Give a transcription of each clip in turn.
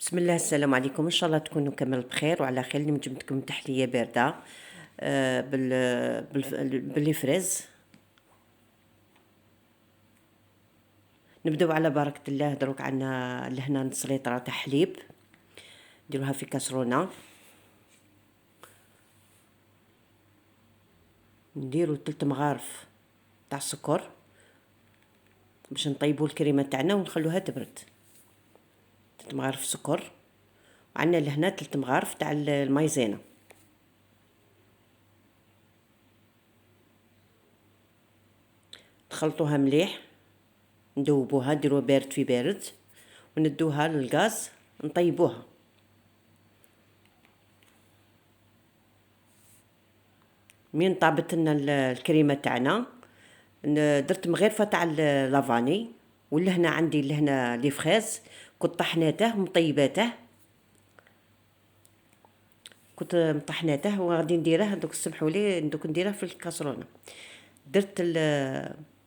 بسم الله، السلام عليكم. ان شاء الله تكونوا كامل بخير وعلى خير. اليوم جبت لكم تحليه بارده بالفريز. نبداو على بركه الله. دروك عندنا لهنا نص لتر تاع حليب، نديروها في كاسرونه. نديرو 3 مغارف تاع السكر باش نطيبوا الكريمه تاعنا ونخلوها تبرد. 3 مغارف سكر، وعندنا لهنا 3 مغارف تاع المايزينا. تخلطوها مليح، ندوبوها، نديروها بارد في بارد، وندوها للغاز نطيبوها. من طابت لنا الكريمه تاعنا، درت مغرفه تاع لافاني، ولهنا عندي لهنا لي فريز كنت طحناته ومطيباته، كنت مطحناته وغادي نديره. دوك سمحوا لي دوك نديره في الكاسرونه. درت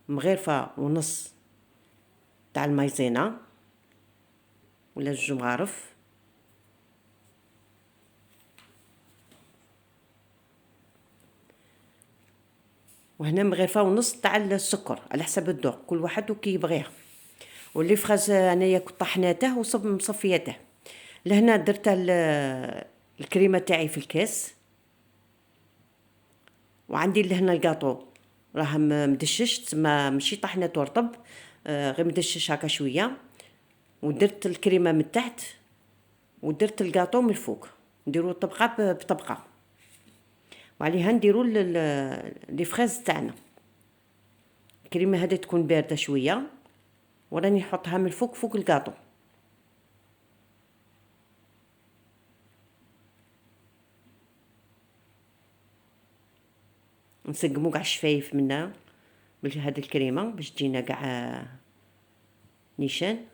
مغرفه ونص تاع المايزينا ولا 2 مغارف، وهنا مغرفه ونص تاع السكر على حسب الذوق، كل واحد وكي يبغيها. واللي فراز انايا كنت طحناته مصفياته. لهنا درت الكريمه تاعي في الكاس، وعندي لهنا الكاطو راه مدشش، تما ماشي طحنته رطب، غير مدشش هكا شويه. ودرت الكريمه من تحت، ودرت الكاطو من الفوق، نديرو طبقه بطبقه، وعليها نديرو لي فريز تاعنا. الكريمه هذه تكون بارده شويه، وراني نحطها من الفوق فوق الكاطو. نسقمو كاع الشفايف منا بهذه الكريمه باش تجينا كاع نيشان.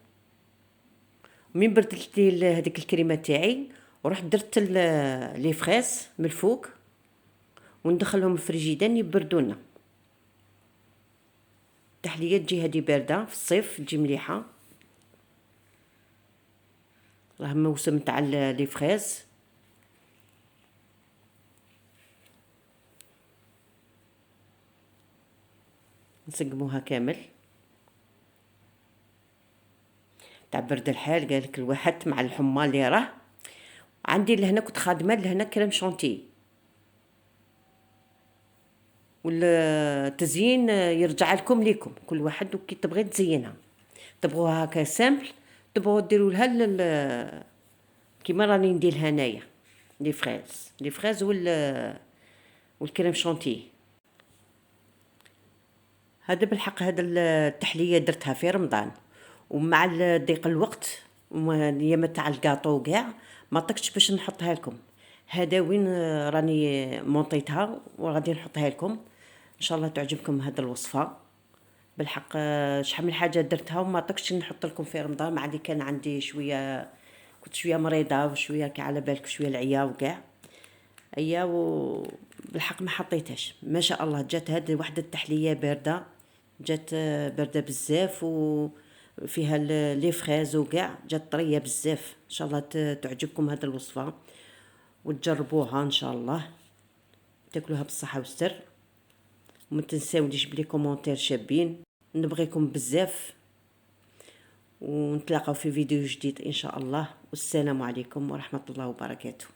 من بردت لي هذيك الكريمه تاعي، ورحت درت لي فريز من الفوق وندخلهم الفريجيدان يبردونا. التحليه تجي هذه بارده في الصيف تجي مليحه. راه موسم تاع لي فريز. نسقموها كامل تاع برد الحال. قالك الواحد مع الحمى اللي راه عندي لهنا، كنت خادمه لهنا كريم شونتي، والتزيين يرجع لكم كل واحد وكي تبغي تزينها. تبغوها هكا سامبل، تبغوا ديروا لها كيما راني نديرها هنايا لي فريز والكريم شونتي. هذا بالحق هذا التحليه درتها في رمضان، ومع ضيق الوقت ايام تاع الكاطو كاع ما طقتش باش نحطها لكم. هذا وين راني مونطيتها وغادي نحطها لكم. ان شاء الله تعجبكم هذه الوصفه. بالحق شحال من حاجه درتها وما طقتش نحط لكم في رمضان، مع اللي كان عندي شويه، كنت شويه مريضه وشويه كي على بالك شويه العيا وكاع ايا، بالحق ما حطيتهاش. ما شاء الله جات هذه وحده التحليه بارده، جات بارده بزاف وفيها لي فريز وكاع، جات طريه بزاف. ان شاء الله تعجبكم هذه الوصفه وتجربوها ان شاء الله، تاكلوها بالصحه والسر. وما تنساونيش بلي كومونتير شابين. نبغيكم بزاف، ونتلاقاو في فيديو جديد ان شاء الله. والسلام عليكم ورحمه الله وبركاته.